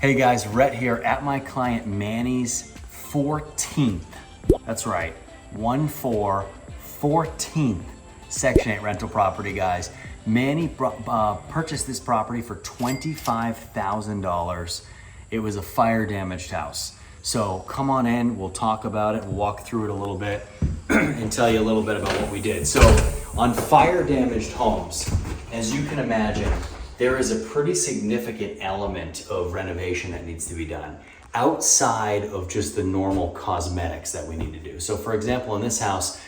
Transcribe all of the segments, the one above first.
Hey guys, Rhett here at my client Manny's 14th, that's right, 14th Section 8 rental property, guys. Manny purchased this property for $25,000. It was a fire damaged house. So come on in, we'll talk about it, we'll walk through it a little bit and tell you a little bit about what we did. So on fire damaged homes, as you can imagine, there is a pretty significant element of renovation that needs to be done outside of just the normal cosmetics that we need to do. So for example, in this house,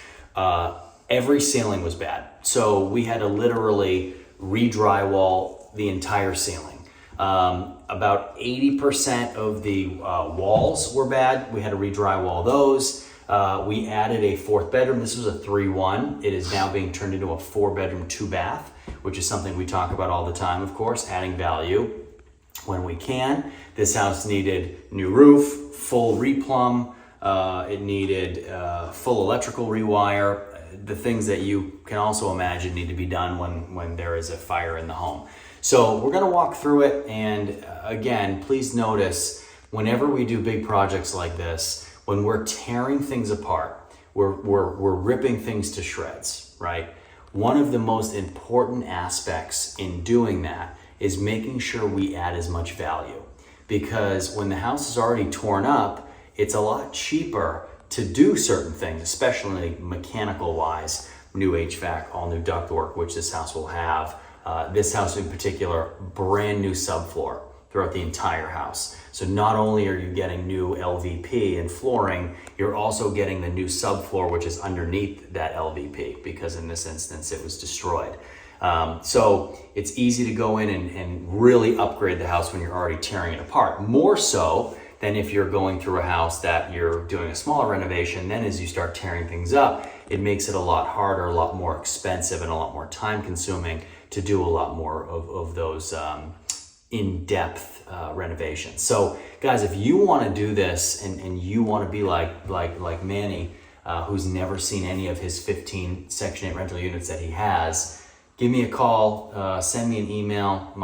every ceiling was bad. So we had to literally re-drywall the entire ceiling. About 80% of the walls were bad. We had to re-drywall those. We added a fourth bedroom. This was a 3-1. It is now being turned into a 4-bedroom, 2-bath, which is something we talk about all the time, of course, adding value when we can. This house needed new roof, full replumb. It needed full electrical rewire. The things that you can also imagine need to be done when there is a fire in the home. So we're gonna walk through it, and again, please notice whenever we do big projects like this, when we're tearing things apart, we're ripping things to shreds, right? One of the most important aspects in doing that is making sure we add as much value, because when the house is already torn up, it's a lot cheaper to do certain things, especially mechanical wise, new HVAC, all new ductwork, which this house will have. This house in particular, brand new subfloor throughout the entire house. So not only are you getting new LVP and flooring, you're also getting the new subfloor, which is underneath that LVP, because in this instance, it was destroyed. So it's easy to go in and really upgrade the house when you're already tearing it apart. More so than if you're going through a house that you're doing a smaller renovation. Then as you start tearing things up, it makes it a lot harder, a lot more expensive, and a lot more time consuming to do a lot more of those in-depth renovations. So guys, if you want to do this and you want to be like Manny, who's never seen any of his 15 Section 8 rental units that he has, give me a call, send me an email.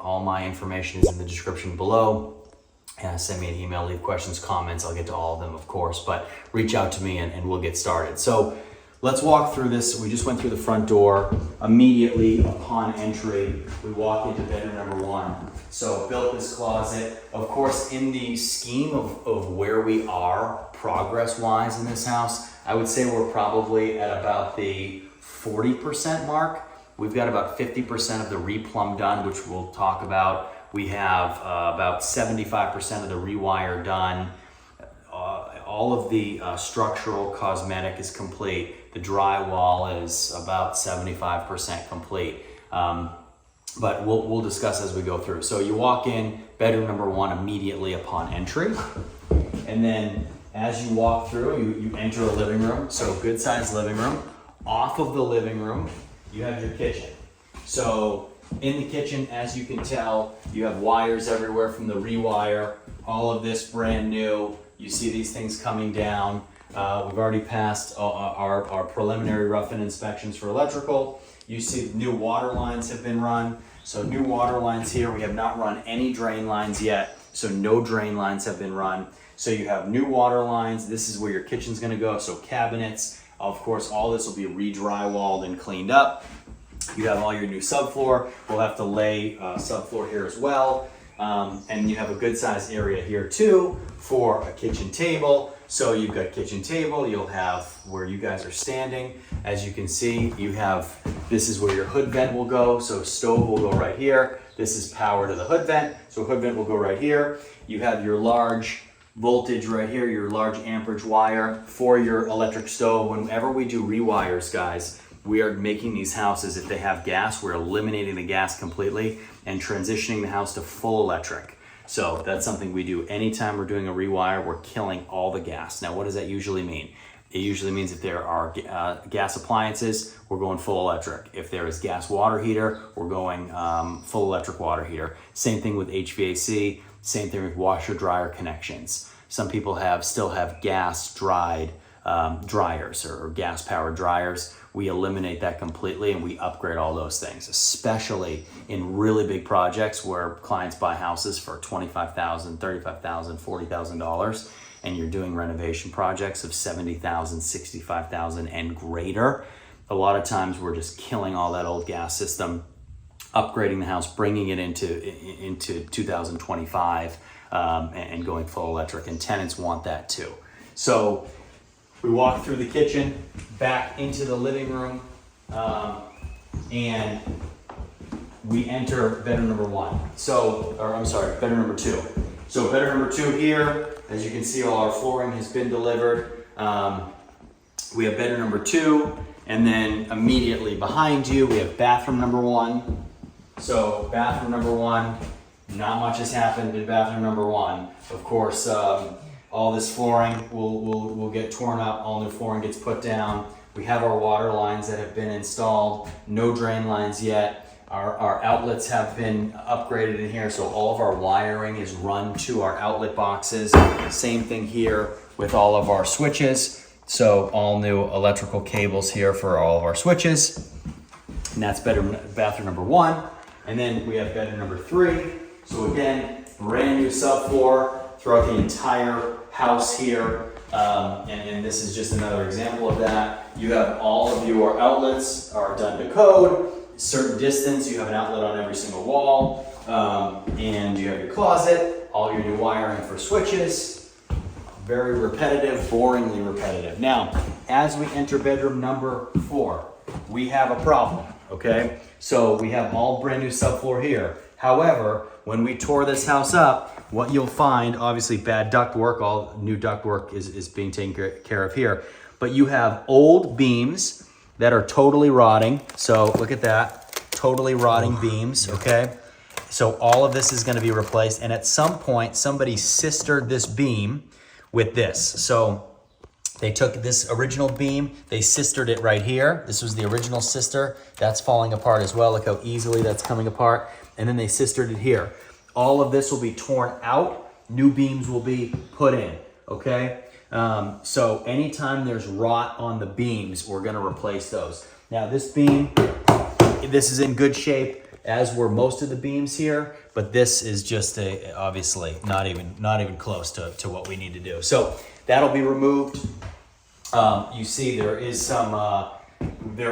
All my information is in the description below. Send me an email, leave questions, comments. I'll get to all of them, of course, but reach out to me and we'll get started. So let's walk through this. We just went through the front door. Immediately upon entry, we walk into bedroom number 1. So built this closet. Of course, in the scheme of where we are progress-wise in this house, I would say we're probably at about the 40% mark. We've got about 50% of the replumb done, which we'll talk about. We have about 75% of the rewire done. All of the structural cosmetic is complete. The drywall is about 75% complete. But we'll discuss as we go through. So you walk in, bedroom number 1 immediately upon entry. And then as you walk through, you enter a living room. So good sized living room. Off of the living room, you have your kitchen. So in the kitchen, as you can tell, you have wires everywhere from the rewire. All of this brand new. You see these things coming down. We've already passed our preliminary rough-in inspections for electrical. You see new water lines have been run. So new water lines here. We have not run any drain lines yet. So no drain lines have been run. So you have new water lines. This is where your kitchen's gonna go. So cabinets, of course, all this will be re-drywalled and cleaned up. You have all your new subfloor. We'll have to lay subfloor here as well. And you have a good sized area here too for a kitchen table. So you've got kitchen table, you'll have where you guys are standing. As you can see, this is where your hood vent will go. So stove will go right here. This is power to the hood vent. So hood vent will go right here. You have your large voltage right here, your large amperage wire for your electric stove. Whenever we do rewires, guys, we are making these houses, if they have gas, we're eliminating the gas completely and transitioning the house to full electric. So that's something we do anytime we're doing a rewire. We're killing all the gas. Now, what does that usually mean? It usually means if there are gas appliances, we're going full electric. If there is gas water heater, we're going full electric water heater. Same thing with HVAC, same thing with washer dryer connections. Some people still have gas dried dryers or gas powered dryers. We eliminate that completely and we upgrade all those things, especially in really big projects where clients buy houses for $25,000, $35,000, $40,000, and you're doing renovation projects of $70,000, $65,000 and greater. A lot of times we're just killing all that old gas system, upgrading the house, bringing it into 2025, and going full electric, and tenants want that too. So we walk through the kitchen, back into the living room, and we enter bedroom number one. Bedroom number two. So bedroom number two here, as you can see, all our flooring has been delivered. We have bedroom number two, and then immediately behind you, we have bathroom number one. So bathroom number one, not much has happened in bathroom number one. Of course, all this flooring will get torn up, all new flooring gets put down. We have our water lines that have been installed, no drain lines yet. Our outlets have been upgraded in here, so all of our wiring is run to our outlet boxes. Same thing here with all of our switches. So all new electrical cables here for all of our switches. And that's bathroom number one. And then we have bedroom number three. So again, brand new subfloor throughout the entire house here. And this is just another example of that. You have all of your outlets are done to code. Certain distance, you have an outlet on every single wall, and you have your closet, all your new wiring for switches. Very repetitive, boringly repetitive. Now, as we enter bedroom number four, we have a problem, okay? So we have all brand new subfloor here. However, when we tore this house up, what you'll find, obviously bad ductwork, all new ductwork is being taken care of here, but you have old beams that are totally rotting. So look at that, totally rotting beams, okay? So all of this is gonna be replaced, and at some point, somebody sistered this beam with this. So they took this original beam, they sistered it right here. This was the original sister. That's falling apart as well. Look how easily that's coming apart. And then they sistered it here. All of this will be torn out. New beams will be put in, okay? So anytime there's rot on the beams, we're gonna replace those. Now this beam, this is in good shape, as were most of the beams here, but this is just obviously not even close to what we need to do. So that'll be removed. You see there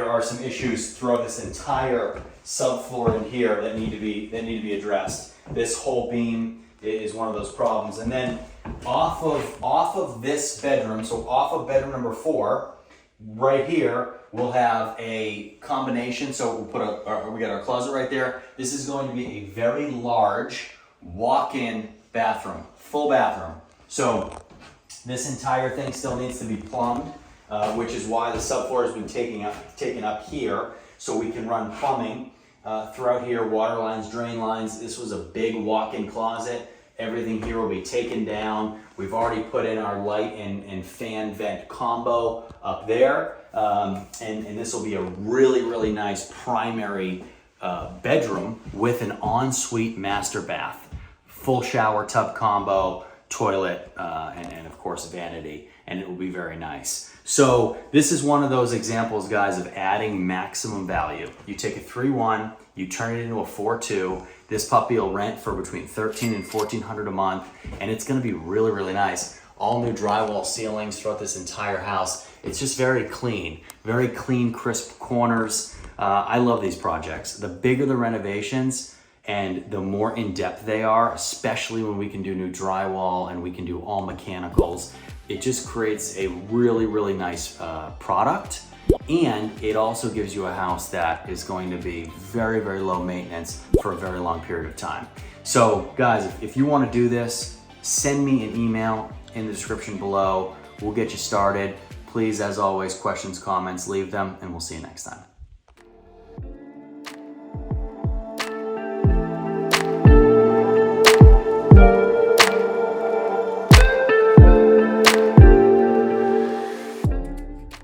are some issues throughout this entire subfloor in here that need to be addressed. This whole beam is one of those problems. And then off of this bedroom, so off of bedroom number four, right here, we'll have a combination. So we'll put we got our closet right there. This is going to be a very large walk-in bathroom, full bathroom. So this entire thing still needs to be plumbed, which is why the subfloor has been taken up here, so we can run plumbing throughout here, water lines, drain lines. This was a big walk-in closet. Everything here will be taken down. We've already put in our light and fan vent combo up there. And this will be a really, really nice primary bedroom with an ensuite master bath. Full shower tub combo, toilet, and of course vanity, and it will be very nice. So this is one of those examples, guys, of adding maximum value. You take a 3-1, you turn it into a 4-2. This puppy will rent for between $1,300 and $1,400 a month, and it's gonna be really, really nice. All new drywall ceilings throughout this entire house. It's just very clean, crisp corners. I love these projects. The bigger the renovations and the more in-depth they are, especially when we can do new drywall and we can do all mechanicals, it just creates a really, really nice product. And it also gives you a house that is going to be very, very low maintenance for a very long period of time. So guys, if you want to do this, send me an email in the description below. We'll get you started. Please, as always, questions, comments, leave them, and we'll see you next time.